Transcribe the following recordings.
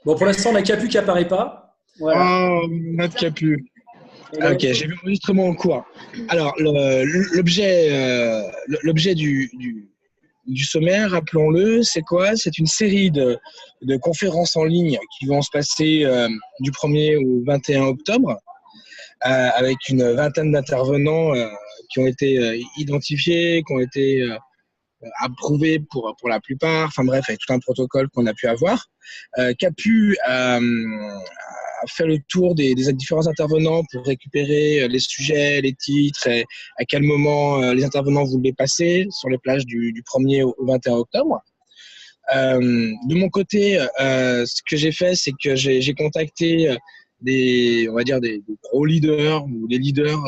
Bon, pour l'instant, on a Capu qui apparaît pas. Voilà. Oh, notre Capu. Ok, j'ai vu l'enregistrement en cours. Alors, l'objet du sommaire, rappelons-le, c'est quoi? C'est une série de conférences en ligne qui vont se passer du 1er au 21 octobre, avec une vingtaine d'intervenants qui ont été identifiés, qui ont été approuvés pour la plupart, enfin bref, avec tout un protocole qu'on a pu avoir. Capu a fait le tour des différents intervenants pour récupérer les sujets, les titres, et à quel moment les intervenants voulaient passer sur les plages du 1er au 21 octobre. De mon côté, ce que j'ai fait, c'est que j'ai contacté on va dire des gros leaders ou des leaders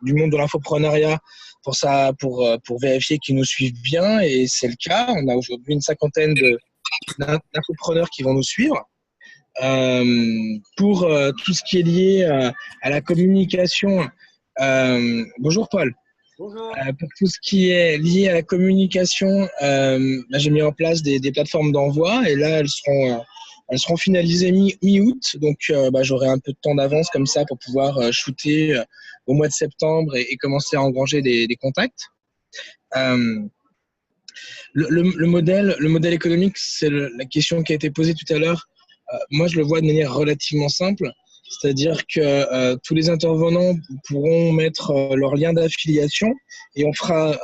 du monde de l'infopreneuriat pour vérifier qu'ils nous suivent bien, et c'est le cas. On a aujourd'hui une cinquantaine d'infopreneurs qui vont nous suivre. Pour tout ce qui est lié à la communication. Bonjour Paul. Bonjour. Pour tout ce qui est lié à la communication, j'ai mis en place des plateformes d'envoi, et là elles seront finalisées mi-août, donc j'aurai un peu de temps d'avance comme ça pour pouvoir shooter au mois de septembre et commencer à engranger des contacts. Le modèle économique, c'est la question qui a été posée tout à l'heure. Moi, je le vois de manière relativement simple, c'est-à-dire que tous les intervenants pourront mettre leur lien d'affiliation, et on fera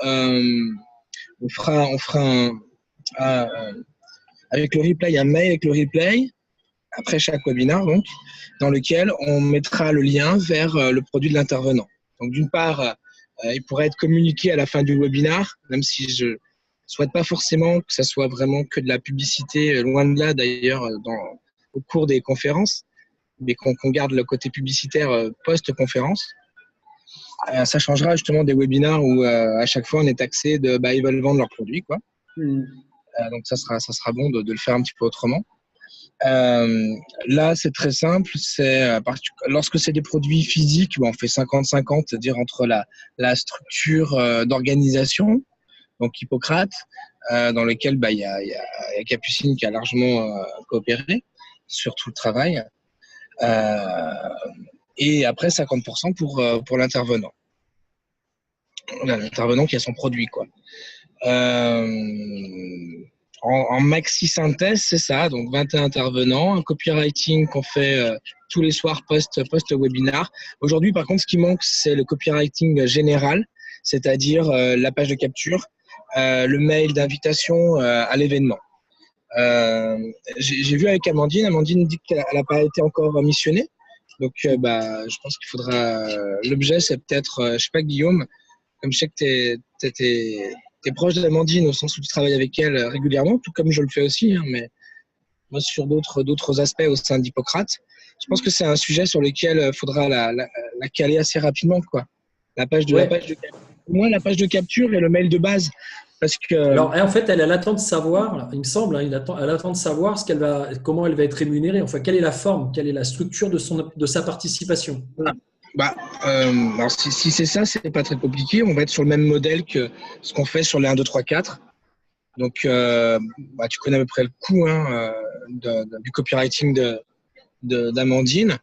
avec le replay, un mail avec le replay après chaque webinaire, donc, dans lequel on mettra le lien vers le produit de l'intervenant. Donc, d'une part, il pourrait être communiqué à la fin du webinaire, même si je souhaite pas forcément que ça soit vraiment que de la publicité, loin de là d'ailleurs, au cours des conférences, mais qu'on garde le côté publicitaire post-conférence. Ça changera justement des webinaires où à chaque fois on est taxé ils veulent vendre leurs produits, quoi. Donc ça sera bon de le faire un petit peu autrement. Là, c'est très simple. Lorsque c'est des produits physiques, on fait 50-50, c'est-à-dire entre la structure d'organisation, donc Hippocrate, dans lequel il y a Capucine qui a largement coopéré sur tout le travail. Et après 50% pour l'intervenant. L'intervenant qui a son produit, quoi. En maxi synthèse, c'est ça, donc 21 intervenants, un copywriting qu'on fait tous les soirs post-webinar. Aujourd'hui, par contre, ce qui manque, c'est le copywriting général, c'est-à-dire la page de capture, le mail d'invitation à l'événement. J'ai vu avec Amandine dit qu'elle n'a pas été encore missionnée, donc je pense qu'il faudra. L'objet, c'est peut-être, je sais pas, Guillaume, comme je sais que t'es proche d'Amandine au sens où tu travailles avec elle régulièrement, tout comme je le fais aussi, hein, mais moi sur d'autres aspects au sein d'Hippocrate. Je pense que c'est un sujet sur lequel il faudra la caler assez rapidement, quoi. La page de capture. Au moins la page de capture et le mail de base. Parce que... Alors, en fait, elle attend de savoir, il me semble, elle attend de savoir comment elle va être rémunérée. Enfin, quelle est la forme, quelle est la structure de sa participation. Alors si c'est ça, c'est pas très compliqué. On va être sur le même modèle que ce qu'on fait sur les 1, 2, 3, 4. Donc, tu connais à peu près le coût du copywriting d'Amandine.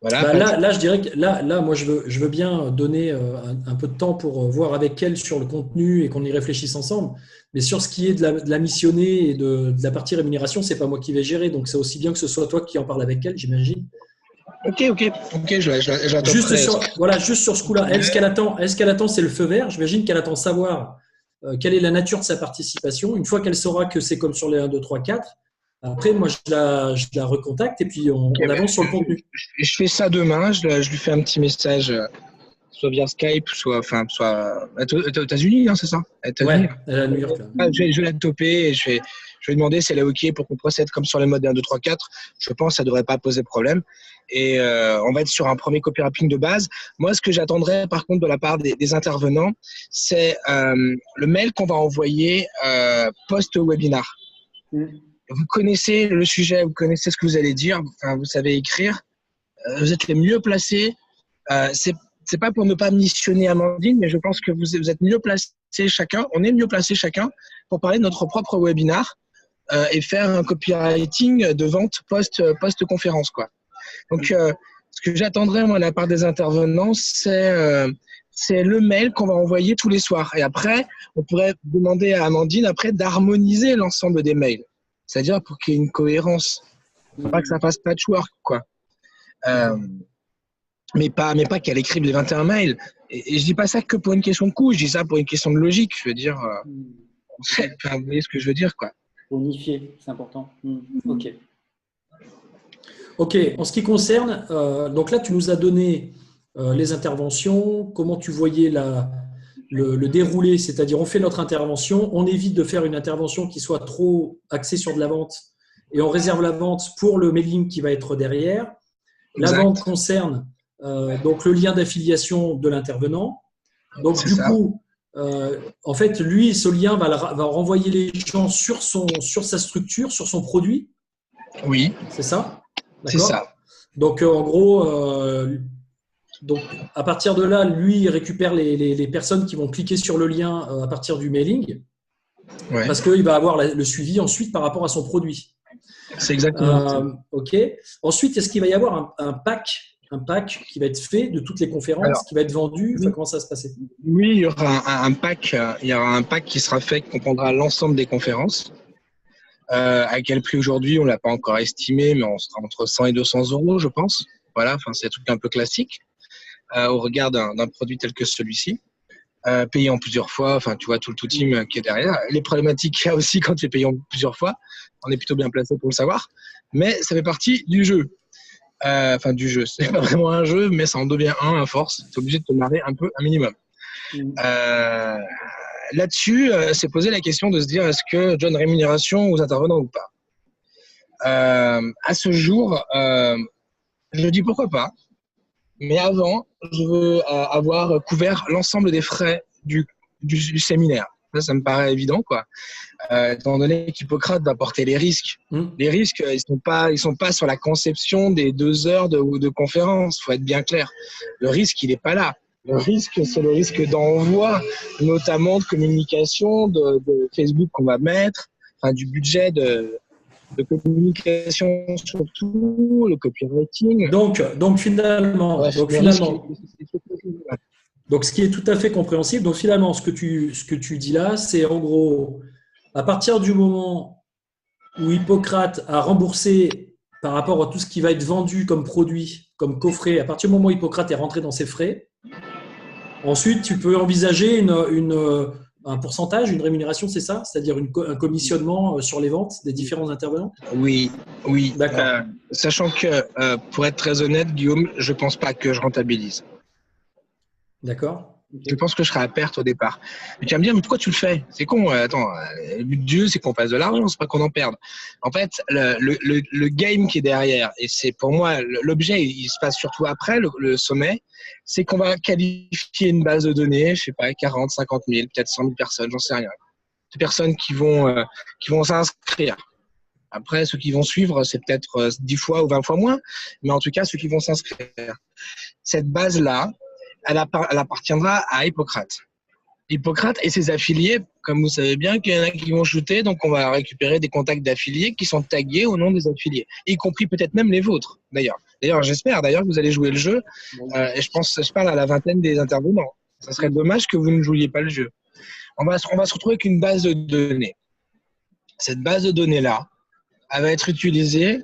Voilà, là, je dirais que là, moi, je veux bien donner un peu de temps pour voir avec elle sur le contenu et qu'on y réfléchisse ensemble. Mais sur ce qui est de la missionnée et de la partie rémunération, c'est pas moi qui vais gérer. Donc, c'est aussi bien que ce soit toi qui en parle avec elle, j'imagine. Ok, je l'attends. Juste sur ce coup-là, elle, ce qu'elle attend, c'est le feu vert. J'imagine qu'elle attend savoir quelle est la nature de sa participation. Une fois qu'elle saura que c'est comme sur les 1, 2, 3, 4, après, moi, je la recontacte et puis on avance sur le contenu. Je fais ça demain. Je lui fais un petit message, soit via Skype, soit aux États-Unis, hein, c'est ça? Ouais, elle est à New York. Là. Je vais la toper et je vais lui demander si elle est OK pour qu'on procède comme sur les modes 1, 2, 3, 4. Je pense que ça ne devrait pas poser problème. Et on va être sur un premier copywriting de base. Moi, ce que j'attendrai par contre de la part des intervenants, c'est le mail qu'on va envoyer post-webinar. Vous connaissez le sujet, vous connaissez ce que vous allez dire, vous savez écrire, vous êtes les mieux placés. C'est pas pour ne pas missionner Amandine, mais je pense que vous êtes mieux placés chacun, on est mieux placés chacun pour parler de notre propre webinar et faire un copywriting de vente post-conférence, quoi. Donc, ce que j'attendrais, moi, de la part des intervenants, c'est le mail qu'on va envoyer tous les soirs. Et après, on pourrait demander à Amandine, après, d'harmoniser l'ensemble des mails. C'est-à-dire pour qu'il y ait une cohérence. Il ne faut pas que ça fasse patchwork, quoi. Mais pas qu'elle écrive les 21 mails. Et je dis pas ça que pour une question de coût, je dis ça pour une question de logique. Je veux dire, vous voyez ce que je veux dire, quoi. Unifier, c'est important. Ok. Ok, en ce qui concerne, donc là, tu nous as donné les interventions, comment tu voyais le déroulé, c'est-à-dire on fait notre intervention, on évite de faire une intervention qui soit trop axée sur de la vente et on réserve la vente pour le mailing qui va être derrière. La vente concerne donc le lien d'affiliation de l'intervenant. Donc du coup, en fait, lui, ce lien va renvoyer les gens sur sa structure, sur son produit. Oui. C'est ça ? C'est ça. Donc, en gros, donc, à partir de là, lui, il récupère les personnes qui vont cliquer sur le lien à partir du mailing parce qu'il va avoir le suivi ensuite par rapport à son produit. C'est exactement ça. Ok. Ensuite, est-ce qu'il va y avoir un pack qui va être fait de toutes les conférences, qui va être vendu? Comment ça va se passer? Oui, il y aura un pack. Il y aura un pack qui sera fait, qui comprendra l'ensemble des conférences. À quel prix aujourd'hui, on ne l'a pas encore estimé, mais on sera entre 100 et 200 euros, je pense. Voilà, enfin, c'est un truc un peu classique au regard d'un produit tel que celui-ci. Payé en plusieurs fois, enfin, tu vois, tout le team qui est derrière. Les problématiques qu'il y a aussi quand tu es payé en plusieurs fois, on est plutôt bien placé pour le savoir. Mais ça fait partie du jeu. Enfin, du jeu. C'est pas vraiment un jeu, mais ça en devient à force. Tu es obligé de te marrer un peu, un minimum. Là-dessus, c'est posé la question de se dire est-ce que je donne rémunération aux intervenants ou pas. À ce jour, je dis pourquoi pas, mais avant, je veux avoir couvert l'ensemble des frais du séminaire. Ça me paraît évident, quoi. Étant donné qu'Hippocrate va porter les risques. Les risques, ils sont pas sur la conception des 2 heures de conférence. Faut être bien clair. Le risque, il n'est pas là. Le risque, c'est le risque d'envoi, notamment de communication, de Facebook qu'on va mettre, enfin, du budget de communication surtout, le copywriting. Donc finalement, donc ce qui est tout à fait compréhensible. Donc finalement, ce que tu dis là, c'est en gros, à partir du moment où Hippocrate a remboursé par rapport à tout ce qui va être vendu comme produit, comme coffret, à partir du moment où Hippocrate est rentré dans ses frais, ensuite, tu peux envisager un pourcentage, une rémunération, c'est ça? C'est-à-dire un commissionnement sur les ventes des différents intervenants? Oui. D'accord. Sachant que, pour être très honnête, Guillaume, je ne pense pas que je rentabilise. D'accord. Je pense que je serai à perte au départ. Mais tu vas me dire, mais pourquoi tu le fais? C'est con, attends, le but du jeu, c'est qu'on fasse de l'argent, c'est pas qu'on en perde. En fait, le game qui est derrière, et c'est pour moi, l'objet, il se passe surtout après le sommet, c'est qu'on va qualifier une base de données, je sais pas, 40, 50 000, peut-être 100 000 personnes, j'en sais rien. Des personnes qui vont s'inscrire. Après, ceux qui vont suivre, c'est peut-être 10 fois ou 20 fois moins, mais en tout cas, ceux qui vont s'inscrire. Cette base-là, elle appartiendra à Hippocrate. Hippocrate et ses affiliés, comme vous savez bien, qu'il y en a qui vont shooter, donc on va récupérer des contacts d'affiliés qui sont tagués au nom des affiliés, y compris peut-être même les vôtres, d'ailleurs. D'ailleurs, j'espère que vous allez jouer le jeu, et je parle à la vingtaine des intervenants. Ça serait dommage que vous ne jouiez pas le jeu. On va se retrouver avec une base de données. Cette base de données-là, elle va être utilisée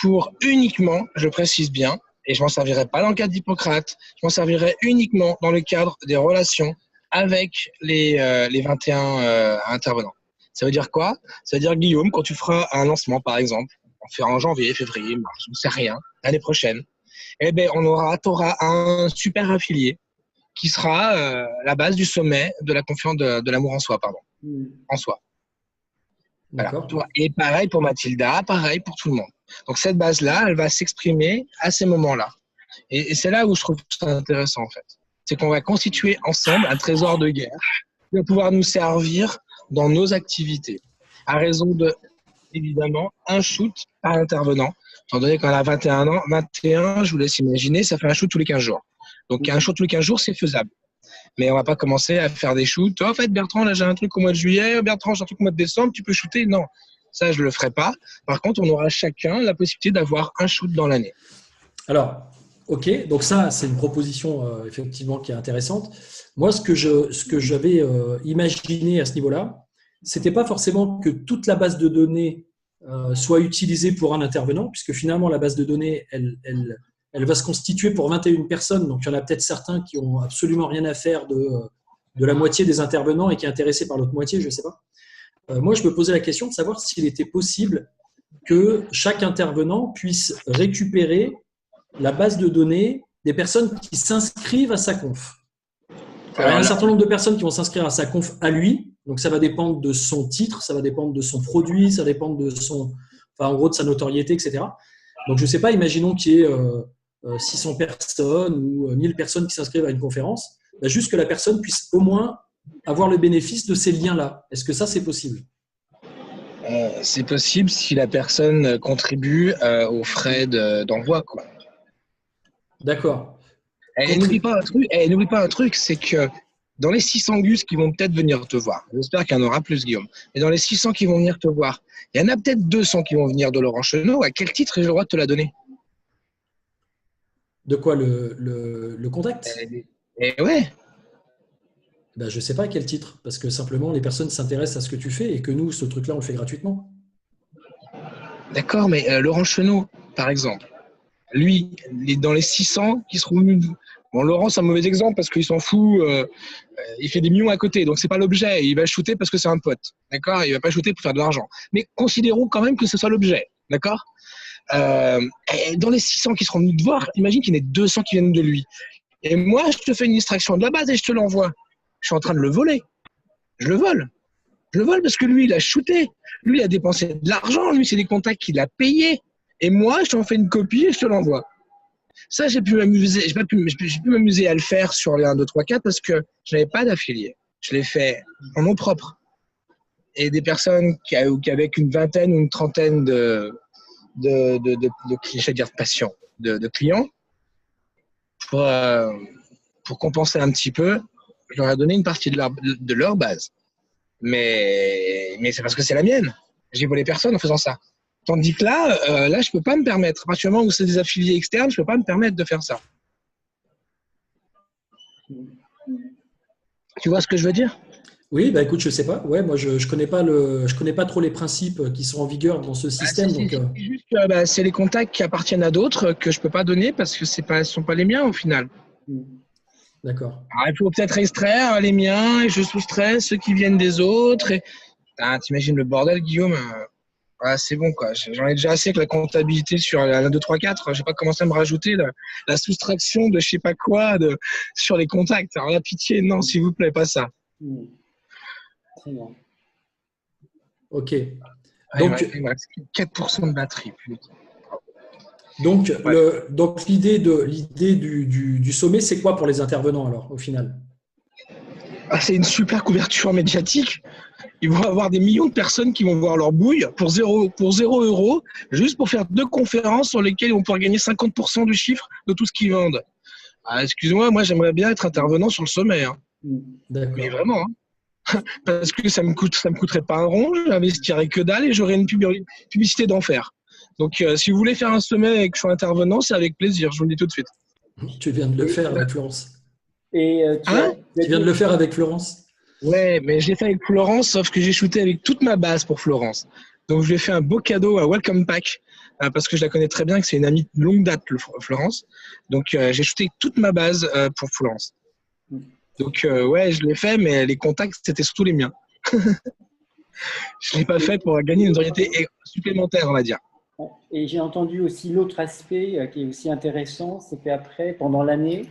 pour uniquement, je précise bien, et je ne m'en servirai pas dans le cadre d'Hippocrate, je m'en servirai uniquement dans le cadre des relations avec les 21 intervenants. Ça veut dire quoi? Ça veut dire, Guillaume, quand tu feras un lancement, par exemple, on fera en janvier, février, mars, je ne sais rien, l'année prochaine, eh ben, tu auras un super affilié qui sera la base du sommet de la confiance de l'amour en soi, en soi. Voilà. Et pareil pour Mathilda, pareil pour tout le monde. Donc cette base-là, elle va s'exprimer à ces moments-là. Et c'est là où je trouve ça intéressant en fait. C'est qu'on va constituer ensemble un trésor de guerre qui va pouvoir nous servir dans nos activités. À raison de, évidemment, un shoot par intervenant. Étant donné qu'on a 21, je vous laisse imaginer, ça fait un shoot tous les 15 jours. Donc un shoot tous les 15 jours, c'est faisable. Mais on va pas commencer à faire des shoots. Oh, en fait, Bertrand, là, j'ai un truc au mois de juillet. Bertrand, j'ai un truc au mois de décembre. Tu peux shooter? Non. Ça, je ne le ferai pas. Par contre, on aura chacun la possibilité d'avoir un shoot dans l'année. Alors, ok, donc ça, c'est une proposition effectivement qui est intéressante. Moi, ce que j'avais imaginé à ce niveau-là, c'était pas forcément que toute la base de données soit utilisée pour un intervenant, puisque finalement, la base de données, elle va se constituer pour 21 personnes. Donc, il y en a peut-être certains qui ont absolument rien à faire de la moitié des intervenants et qui est intéressé par l'autre moitié, je ne sais pas. Moi, je me posais la question de savoir s'il était possible que chaque intervenant puisse récupérer la base de données des personnes qui s'inscrivent à sa conf. Alors, il y a un certain nombre de personnes qui vont s'inscrire à sa conf à lui, donc ça va dépendre de son titre, ça va dépendre de son produit, ça va dépendre de en gros de sa notoriété, etc. Donc je ne sais pas, imaginons qu'il y ait 600 personnes ou 1000 personnes qui s'inscrivent à une conférence, juste que la personne puisse au moins avoir le bénéfice de ces liens-là. Est-ce que ça, c'est possible ? C'est possible si la personne contribue aux frais d'envoi, quoi. D'accord. Et n'oublie pas un truc, c'est que dans les 600 gus qui vont peut-être venir te voir, j'espère qu'il y en aura plus, Guillaume, mais dans les 600 qui vont venir te voir, il y en a peut-être 200 qui vont venir de Laurent Chenot. À quel titre j'ai le droit de te la donner ? De quoi, le contact ? Et ouais. Je ne sais pas à quel titre, parce que simplement les personnes s'intéressent à ce que tu fais et que nous, ce truc-là, on le fait gratuitement. D'accord, mais Laurent Chenot, par exemple, lui, dans les 600 qui seront venus. Bon, Laurent, c'est un mauvais exemple parce qu'il s'en fout, il fait des millions à côté, donc c'est pas l'objet. Il va shooter parce que c'est un pote, d'accord ? Il va pas shooter pour faire de l'argent. Mais considérons quand même que ce soit l'objet, d'accord ? Et dans les 600 qui seront venus te voir, imagine qu'il y en ait 200 qui viennent de lui. Et moi, je te fais une extraction de la base et je te l'envoie. Je suis en train de le voler. Je le vole. Je le vole parce que lui, il a shooté. Lui, il a dépensé de l'argent. Lui, c'est des contacts qu'il a payés. Et moi, je t'en fais une copie et je te l'envoie. Ça, j'ai pu m'amuser à le faire sur les 1, 2, 3, 4 parce que je n'avais pas d'affilié. Je l'ai fait en nom propre. Et des personnes qui avec une vingtaine ou une trentaine de patients, de clients, pour compenser un petit peu, je leur ai donné une partie de leur base. Mais c'est parce que c'est la mienne. J'ai volé personne en faisant ça. Tandis que là, je peux pas me permettre. À partir du moment où c'est des affiliés externes, je peux pas me permettre de faire ça. Tu vois ce que je veux dire ? Oui, écoute, je sais pas. Ouais, moi, je connais pas trop les principes qui sont en vigueur dans ce système. C'est juste que c'est les contacts qui appartiennent à d'autres que je peux pas donner parce que ce sont pas les miens au final. D'accord. Alors, il faut peut-être extraire les miens et je soustrais ceux qui viennent des autres. T'imagines le bordel, Guillaume ? C'est bon, quoi. J'en ai déjà assez avec la comptabilité sur la 2, 3, 4. J'ai pas commencé à me rajouter la soustraction de je sais pas quoi sur les contacts. Alors la pitié, non, s'il vous plaît, pas ça. Très bien. Ok. Donc, il me reste 4% de batterie. Putain. Donc, l'idée du sommet, c'est quoi pour les intervenants alors, au final ? C'est une super couverture médiatique. Ils vont avoir des millions de personnes qui vont voir leur bouille pour 0 euros, juste pour faire 2 conférences sur lesquelles ils vont pouvoir gagner 50% du chiffre de tout ce qu'ils vendent. Excuse-moi, moi j'aimerais bien être intervenant sur le sommet. Hein. Mais vraiment. Hein. Parce que ça me coûterait pas un rond, j'investirais que dalle et j'aurais une publicité d'enfer. Donc si vous voulez faire un sommet et que je sois intervenant, c'est avec plaisir, je vous le dis tout de suite. Tu viens de le faire avec Florence. Et tu viens de le faire avec Florence. Ouais, mais je l'ai fait avec Florence, sauf que j'ai shooté avec toute ma base pour Florence. Donc je lui ai fait un beau cadeau, un welcome pack, parce que je la connais très bien, que c'est une amie de longue date, Florence. Donc j'ai shooté toute ma base pour Florence. Donc ouais, je l'ai fait, mais les contacts, c'était surtout les miens. Je l'ai pas fait pour gagner une notoriété supplémentaire, on va dire. Et j'ai entendu aussi l'autre aspect qui est aussi intéressant, c'est qu'après, pendant l'année,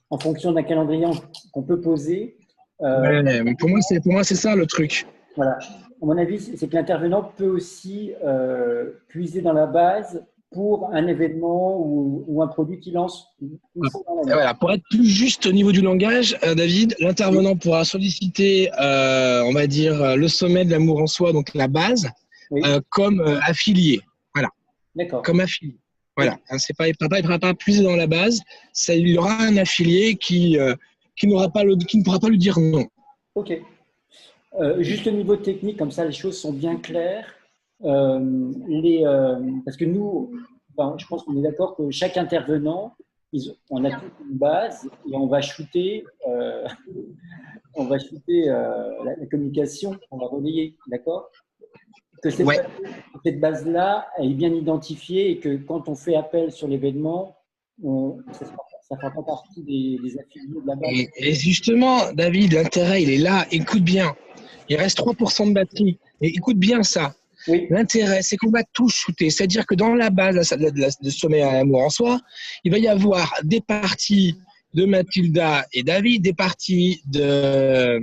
en fonction d'un calendrier qu'on peut poser. Mais pour moi, c'est ça le truc. Voilà. À mon avis, c'est que l'intervenant peut aussi puiser dans la base pour un événement ou un produit qu'il lance. Voilà, pour être plus juste au niveau du langage, David, l'intervenant pourra solliciter, on va dire, le sommet de l'amour en soi, donc la base, comme affilié. Voilà. D'accord. Comme affilié. Voilà. Il ne pourra pas puiser dans la base. Il y aura un affilié qui ne pourra pas lui dire non. Ok. Juste au niveau technique, comme ça, les choses sont bien claires. parce que nous, enfin, je pense qu'on est d'accord que chaque intervenant, on a toute une base et on va shooter la communication, on va relayer, d'accord? Que Ouais. cette base-là, elle est bien identifiée et que quand on fait appel sur l'événement, ça ne fera pas partie des affiliés de la base. Et justement, David, l'intérêt, il est là. Écoute bien. Il reste 3% de batterie. Et écoute bien ça. Oui. L'intérêt, c'est qu'on va tout shooter. C'est-à-dire que dans la base de Sommet à l'amour en soi, il va y avoir des parties de Mathilda et David, des parties de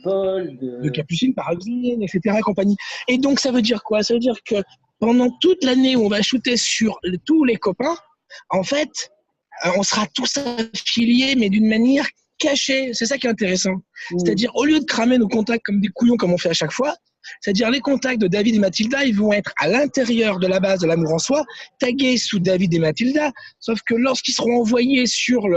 Paul, de Capucine, par exemple, etc. compagnie. Et donc, ça veut dire quoi? Ça veut dire que pendant toute l'année où on va shooter sur tous les copains, en fait, on sera tous affiliés, mais d'une manière cachée. C'est ça qui est intéressant. C'est-à-dire, au lieu de cramer nos contacts comme des couillons, comme on fait à chaque fois, c'est-à-dire les contacts de David et Mathilda, ils vont être à l'intérieur de la base de l'amour en soi, tagués sous David et Mathilda, sauf que lorsqu'ils seront envoyés sur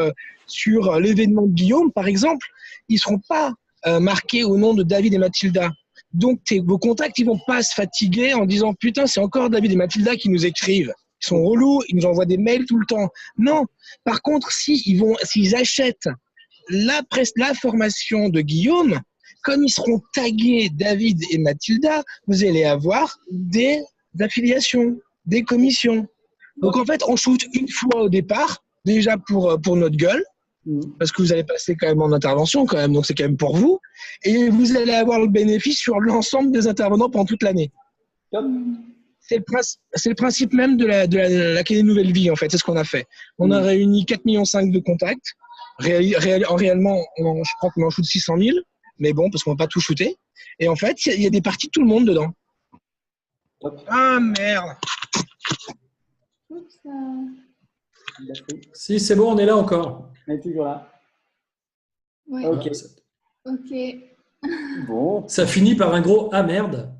l'événement de Guillaume, par exemple, ils ne seront pas marqués au nom de David et Mathilda. Donc, vos contacts, ils vont pas se fatiguer en disant « Putain, c'est encore David et Mathilda qui nous écrivent. Ils sont relous, ils nous envoient des mails tout le temps. » Non. Par contre, s'ils achètent la formation de Guillaume, comme ils seront tagués David et Mathilda, vous allez avoir des affiliations, des commissions. Donc, en fait, on shoot une fois au départ, déjà pour notre gueule, parce que vous allez passer quand même en intervention, quand même, donc c'est quand même pour vous. Et vous allez avoir le bénéfice sur l'ensemble des intervenants pendant toute l'année. C'est le principe même de l'Académie Nouvelle Vie, en fait. C'est ce qu'on a fait. On a réuni 4,5 millions de contacts. Réellement, je crois qu'on en shoot 600 000, mais bon, parce qu'on ne va pas tout shooter. Et en fait, il y a des parties de tout le monde dedans. Ah, merde! Si, c'est bon, on est là encore. On est toujours là. Ouais. Ok. Ok. Bon. Ça finit par un gros « Ah merde ».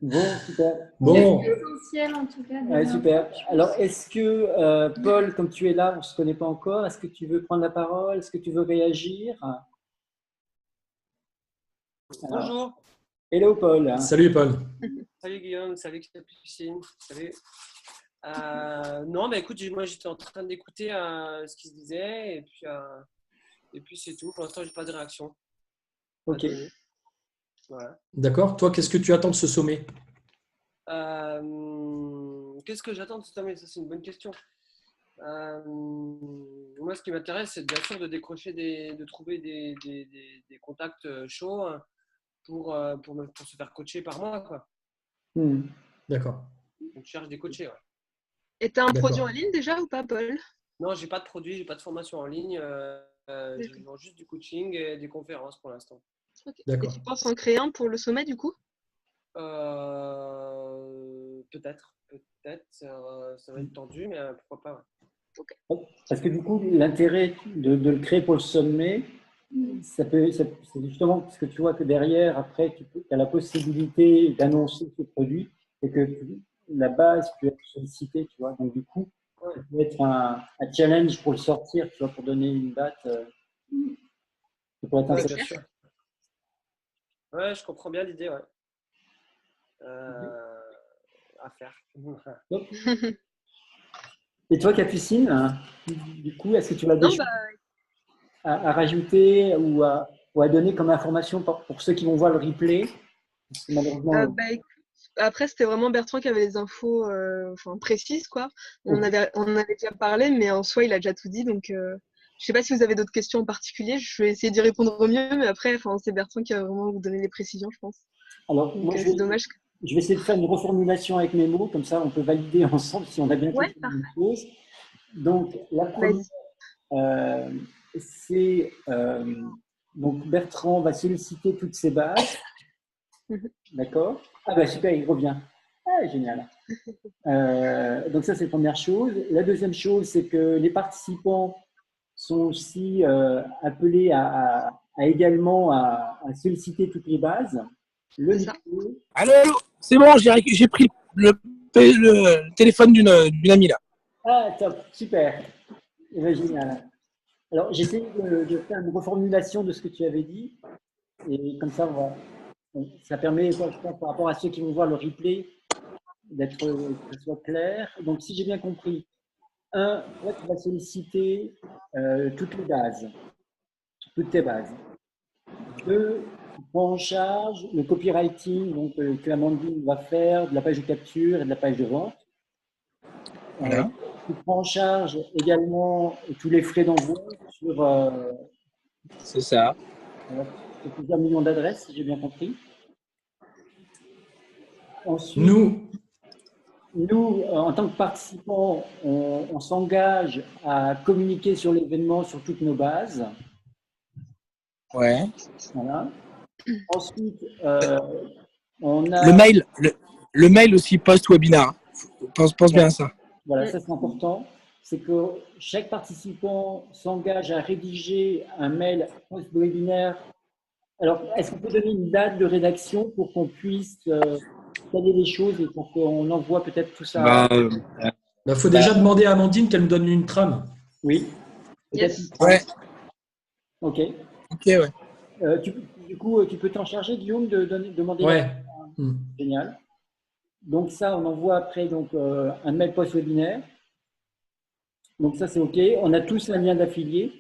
Bon, super. Bon. C'est essentiel en tout cas. Ouais, super. Alors, est-ce que, Paul, comme tu es là, on ne se connaît pas encore, est-ce que tu veux prendre la parole? Est-ce que tu veux réagir? Bonjour. Hello, Paul. Salut, Paul. Salut Guillaume, salut Capucine. Salut. Non, bah écoute, moi j'étais en train d'écouter ce qui se disait et puis c'est tout. Pour l'instant, j'ai pas de réaction. Ok. Voilà. D'accord. Toi, qu'est-ce que tu attends de ce sommet? Qu'est-ce que j'attends de ce sommet? Ça, c'est une bonne question. Moi, ce qui m'intéresse, c'est bien sûr de décrocher de trouver des contacts chauds pour se faire coacher par moi, quoi. D'accord. Donc, je cherche des coachés, ouais. Et tu as un produit en ligne déjà ou pas, Paul? Non, j'ai pas de produit, j'ai pas de formation en ligne. Je vends juste du coaching et des conférences pour l'instant. Okay. D'accord. Et tu penses en créer un pour le sommet du coup? Peut-être. Ça va être tendu, mais pourquoi pas. Ouais. Okay. Parce que du coup, l'intérêt de le créer pour le sommet, c'est justement parce que tu vois que derrière, après, tu as la possibilité d'annoncer ce produit et que la base peut être sollicitée, tu vois. Donc du coup, ça peut être un challenge pour le sortir, tu vois, pour donner une date. Ça pourrait être intéressant. Bien sûr. Ouais, je comprends bien l'idée, ouais. À faire. Et toi, Capucine, du coup, est-ce que tu as des choses à rajouter ou à donner comme information pour ceux qui vont voir le replay? Après, c'était vraiment Bertrand qui avait les infos précises, quoi. On avait déjà parlé, mais en soi, il a déjà tout dit. Donc, je ne sais pas si vous avez d'autres questions en particulier. Je vais essayer d'y répondre au mieux, mais après, c'est Bertrand qui va vraiment vous donner les précisions, je pense. Alors, donc, moi, c'est dommage. Je vais essayer de faire une reformulation avec mes mots, comme ça, on peut valider ensemble si on a bien compris les choses. Donc, la première, c'est donc Bertrand va solliciter toutes ses bases. D'accord? Ah bah super, il revient. Ah, génial. Donc ça, c'est la première chose. La deuxième chose, c'est que les participants sont aussi appelés également à solliciter toutes les bases. Allô, c'est bon, j'ai pris le téléphone d'une amie là. Ah, top, super. Génial. Alors, j'essaie de faire une reformulation de ce que tu avais dit. Et comme ça, Donc, ça permet, je pense, par rapport à ceux qui vont voir le replay, d'être que ce soit clair. Donc, si j'ai bien compris, toi, tu vas solliciter toutes les bases, toutes tes bases. 2, tu prends en charge le copywriting donc, que Amandine va faire de la page de capture et de la page de vente. Voilà. Tu prends en charge également tous les frais d'envoi sur C'est ça. plusieurs millions d'adresses, si j'ai bien compris. Ensuite, nous, en tant que participants, on s'engage à communiquer sur l'événement sur toutes nos bases. Ouais. Voilà. Ensuite, on a… Le mail aussi post-webinar. Pense bien à ça. Voilà, ça c'est important. C'est que chaque participant s'engage à rédiger un mail post-webinaire. Alors, est-ce qu'on peut donner une date de rédaction pour qu'on puisse caler les choses et pour qu'on envoie peut-être tout ça Faut déjà demander à Amandine qu'elle nous donne une trame. Oui. Yes. Ouais. Ok. Ok, ouais. Du coup, tu peux t'en charger, Guillaume, de demander. Ouais. Génial. Donc ça, on envoie après donc, un mail post-webinaire. Donc ça, c'est OK. On a tous un lien d'affilié.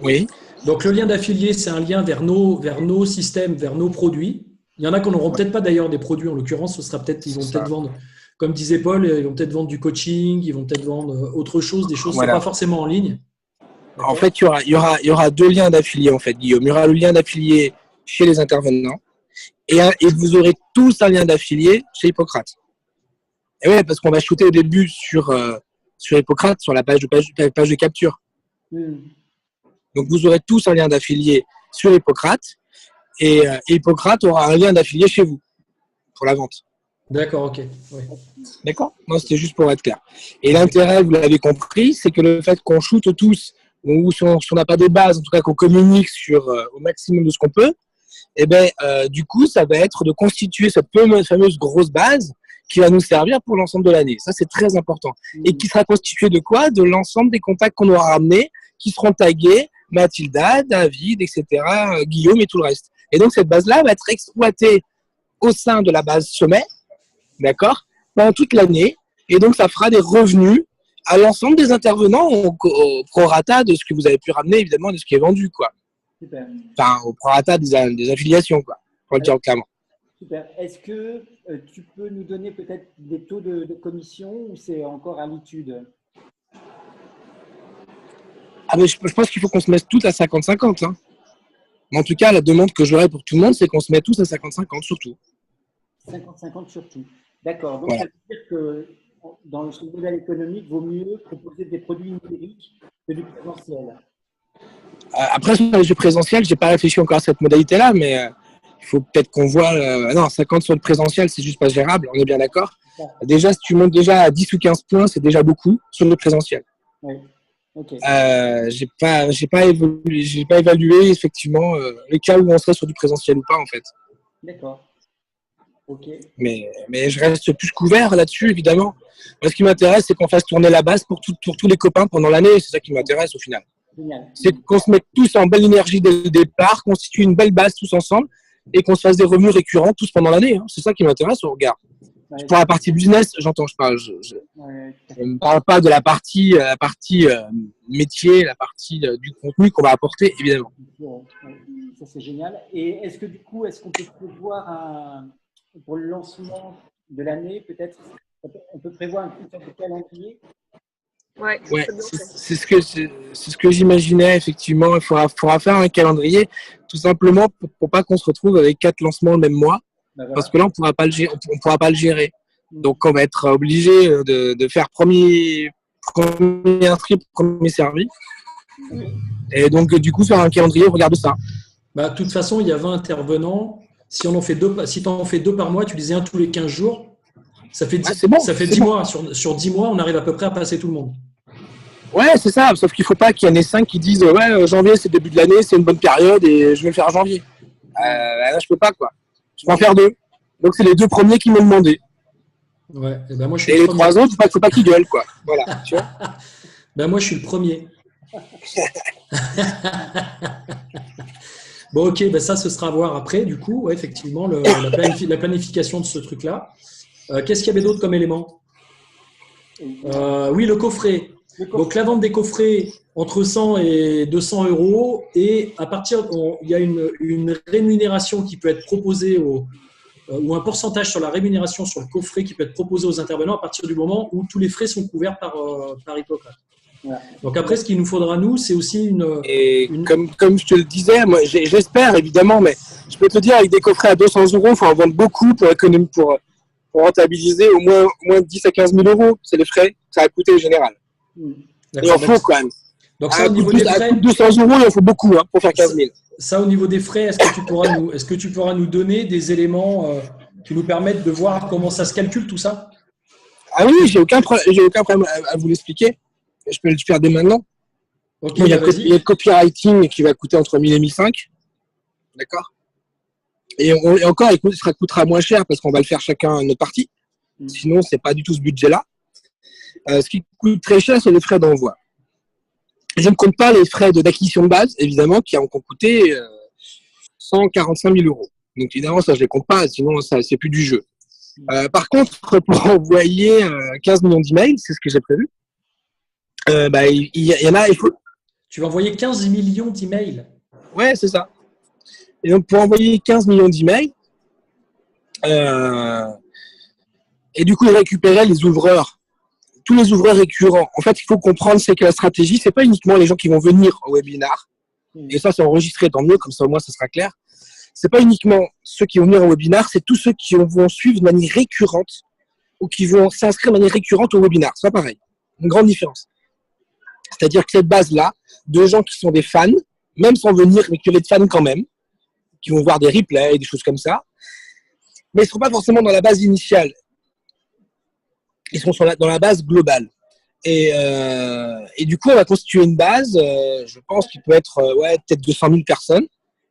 Oui. Donc le lien d'affilié, c'est un lien vers nos systèmes, vers nos produits. Il y en a qui n'auront peut-être pas d'ailleurs des produits. En l'occurrence, ils vont peut-être vendre, comme disait Paul, ils vont peut-être vendre du coaching, ils vont peut-être vendre autre chose, des choses qui ne sont pas forcément en ligne. En fait, il y aura 2 liens d'affilié, en fait, Guillaume. Il y aura le lien d'affilié chez les intervenants et vous aurez tous un lien d'affilié chez Hippocrate. Et oui, parce qu'on va shooter au début sur Hippocrate, sur la page de capture. Donc, vous aurez tous un lien d'affilié sur Hippocrate et Hippocrate aura un lien d'affilié chez vous pour la vente. D'accord, ok. Oui. D'accord ? Non, c'était juste pour être clair. Et l'intérêt, vous l'avez compris, c'est que le fait qu'on shoote tous, ou si on n'a pas des bases, en tout cas qu'on communique au maximum de ce qu'on peut, du coup, ça va être de constituer cette fameuse grosse base qui va nous servir pour l'ensemble de l'année. Ça, c'est très important. Et qui sera constituée de quoi ? De l'ensemble des contacts qu'on aura ramenés, qui seront tagués Mathilda, David, etc., Guillaume et tout le reste. Et donc, cette base-là va être exploitée au sein de la base sommet, d'accord, pendant toute l'année. Et donc, ça fera des revenus à l'ensemble des intervenants au prorata de ce que vous avez pu ramener, évidemment, de ce qui est vendu, quoi. Super. Enfin, au prorata des affiliations, quoi, pour le dire clairement. Super. Est-ce que tu peux nous donner peut-être des taux de commission ou c'est encore à l'étude ? Mais je pense qu'il faut qu'on se mette tous à 50-50. Hein. Mais en tout cas, la demande que j'aurais pour tout le monde, c'est qu'on se mette tous à 50-50 surtout. 50-50 surtout. D'accord. Donc, voilà. Ça veut dire que dans ce modèle économique, il vaut mieux proposer des produits numériques que du présentiel. Après, sur les jeux présentiels, je n'ai pas réfléchi encore à cette modalité-là, mais il faut peut-être qu'on voit… non, 50 sur le présentiel, c'est juste pas gérable, on est bien d'accord. Déjà, si tu montes déjà à 10 ou 15 points, c'est déjà beaucoup sur le présentiel. Oui. Okay. J'ai pas évalué effectivement les cas où on serait sur du présentiel ou pas en fait. D'accord. Ok. Mais je reste plus couvert là-dessus évidemment. Moi, ce qui m'intéresse, c'est qu'on fasse tourner la base pour tous les copains pendant l'année. C'est ça qui m'intéresse au final. Génial. C'est qu'on se mette tous en belle énergie dès le départ, constituer une belle base tous ensemble et qu'on se fasse des revenus récurrents tous pendant l'année. Hein. C'est ça qui m'intéresse au regard. Ouais. Pour la partie business, j'entends, je parle. Je ne parle pas de la partie métier, la partie du contenu qu'on va apporter, évidemment. Ça, c'est génial. Et est-ce que du coup, est-ce qu'on peut prévoir pour le lancement de l'année, peut-être, on peut prévoir un petit sorte de calendrier ? Ouais, c'est ce que j'imaginais, effectivement. Il faudra faire un calendrier, tout simplement pour pas qu'on se retrouve avec 4 lancements le même mois. Voilà. Parce que là, on pourra pas le gérer. Donc, on va être obligé de faire premier inscrit, premier servi. Et donc, du coup, faire un calendrier, regarde ça. De toute façon, il y a 20 intervenants. Si tu en fais 2 par mois, tu disais un tous les 15 jours, ça fait 10 mois. Sur 10 mois, on arrive à peu près à passer tout le monde. Ouais, c'est ça. Sauf qu'il ne faut pas qu'il y en ait 5 qui disent ouais, janvier, c'est le début de l'année, c'est une bonne période et je vais le faire en janvier. Là, je peux pas, quoi. Je peux en faire 2. Donc, c'est les 2 premiers qui m'ont demandé. Ouais, et moi, je suis et les 3 autres, il ne faut pas qu'ils gueulent, quoi. Voilà, tu vois. Moi, je suis le premier. Bon, ok, ben ça, ce sera à voir après, du coup, ouais, effectivement, la planification de ce truc-là. Qu'est-ce qu'il y avait d'autre comme élément? Oui, le coffret. Donc, la vente des coffrets entre 100 et 200 euros. Et à partir, il y a une rémunération qui peut être proposée ou un pourcentage sur la rémunération sur le coffret qui peut être proposé aux intervenants à partir du moment où tous les frais sont couverts par Hippocrate. Ouais. Donc après, ce qu'il nous faudra, nous, c'est aussi Comme je te le disais, moi, j'espère évidemment, mais je peux te le dire, avec des coffrets à 200 euros, il faut en vendre beaucoup pour rentabiliser au moins 10 à 15 000 euros. C'est les frais que ça a coûté en général. Et il en faut quand même. Donc ça, au niveau des frais, à 200 euros, il en faut beaucoup pour faire 15 000. Ça, au niveau des frais, est-ce que tu pourras nous donner des éléments qui nous permettent de voir comment ça se calcule tout ça? Ah oui, j'ai aucun problème à vous l'expliquer. Je peux le faire dès maintenant. Ok, il y a le copywriting qui va coûter entre 1000 et 1005. D'accord. Et encore, ça coûtera moins cher parce qu'on va le faire chacun notre partie. Sinon, c'est pas du tout ce budget-là. Ce qui coûte très cher, c'est les frais d'envoi. Je ne compte pas les frais d'acquisition de base, évidemment, qui ont coûté 145 000 euros. Donc, évidemment, ça, je ne les compte pas, sinon, ça, c'est plus du jeu. Par contre, pour envoyer 15 millions d'emails, c'est ce que j'ai prévu. Il y en a, il faut... Tu vas envoyer 15 millions d'emails. Ouais, c'est ça. Et donc, pour envoyer 15 millions d'emails, et du coup, récupérer les ouvreurs, tous les ouvreurs récurrents. En fait, il faut comprendre, c'est que la stratégie, c'est pas uniquement les gens qui vont venir au webinar. Et ça, c'est enregistré, tant mieux, comme ça, au moins, ça sera clair. C'est pas uniquement ceux qui vont venir au webinar, c'est tous ceux qui vont suivre de manière récurrente ou qui vont s'inscrire de manière récurrente au webinar. C'est pas pareil. Une grande différence. C'est-à-dire que cette base-là, de gens qui sont des fans, même sans venir, mais qui ont des fans quand même, qui vont voir des replays, des choses comme ça, mais ils ne seront pas forcément dans la base initiale. Ils seront dans la base globale. Et du coup, on va constituer une base, je pense qu'il peut être peut-être 200 000 personnes,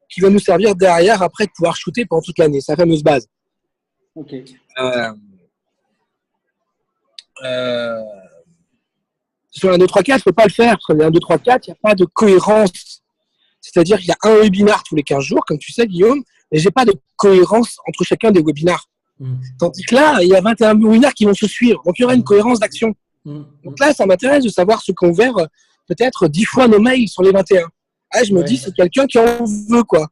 qui va nous servir derrière, après, de pouvoir shooter pendant toute l'année. C'est la fameuse base. Ok. Sur un 2, 3, 4, il ne faut pas le faire. Parce que un 2, 3, 4, il n'y a pas de cohérence. C'est-à-dire qu'il y a un webinar tous les 15 jours, comme tu sais, Guillaume, mais je n'ai pas de cohérence entre chacun des webinars. Tandis que là, il y a 21 webinars qui vont se suivre. Donc, il y aura une cohérence d'action. Donc là, ça m'intéresse de savoir ceux qui ont ouvert peut-être 10 fois nos mails sur les 21. Ah, je me dis, c'est quelqu'un qui en veut, quoi.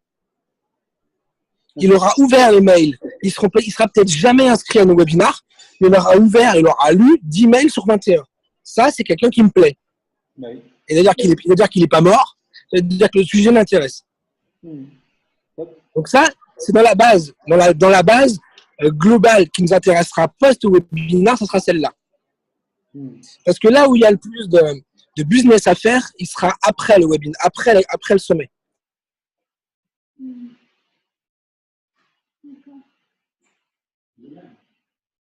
Il aura ouvert les mails. Il sera peut-être jamais inscrit à nos webinars, mais il aura ouvert, il aura lu 10 mails sur 21. Ça, c'est quelqu'un qui me plaît. Oui. Et c'est-à-dire qu'il n'est pas mort, c'est-à-dire que le sujet m'intéresse. Donc ça, c'est dans la base. Dans la base globale qui nous intéressera post-webinar, ce sera celle-là. Parce que là où il y a le plus de business à faire, il sera après le webinar, après le sommet.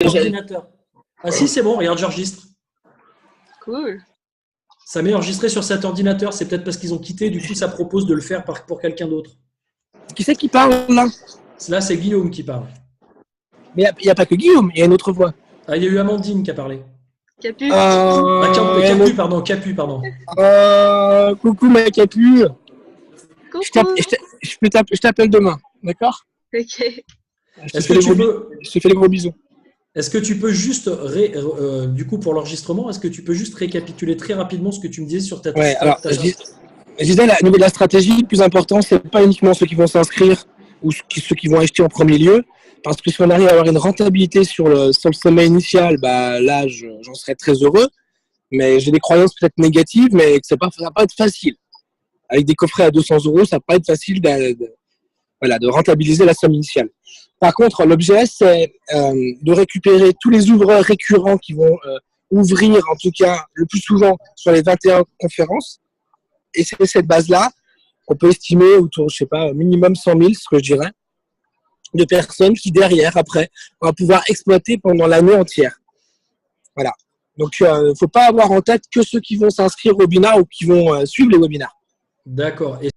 Ordinateur. Ah si, c'est bon, regarde, j'enregistre. Cool. Ça m'est enregistré sur cet ordinateur, c'est peut-être parce qu'ils ont quitté, du coup ça propose de le faire pour quelqu'un d'autre. Qui c'est qui parle là? Là, c'est Guillaume qui parle. Mais il n'y a pas que Guillaume, il y a une autre voix. Ah, il y a eu Amandine qui a parlé. Capu. Capu, pardon. Coucou ma Capu. Coucou. Je t'appelle demain, d'accord? Ok. Je te fais les gros bisous. Est-ce que tu peux juste, du coup, pour l'enregistrement, est-ce que tu peux juste récapituler très rapidement ce que tu me disais sur ta... Ouais, alors, je disais, au niveau de la stratégie, le plus important, c'est pas uniquement ceux qui vont s'inscrire ou ceux qui vont acheter en premier lieu, parce que si on arrive à avoir une rentabilité sur le sommet initial, là, j'en serais très heureux, mais j'ai des croyances peut-être négatives, mais ça va pas être facile. Avec des coffrets à 200 euros, ça va pas être facile de rentabiliser la somme initiale. Par contre, l'objet, c'est de récupérer tous les ouvreurs récurrents qui vont ouvrir, en tout cas, le plus souvent sur les 21 conférences. Et c'est cette base-là qu'on peut estimer autour, je sais pas, minimum 100 000, ce que je dirais, de personnes qui, derrière, après, on va pouvoir exploiter pendant l'année entière. Voilà. Donc, il ne faut pas avoir en tête que ceux qui vont s'inscrire au webinar ou qui vont suivre les webinars. D'accord. Et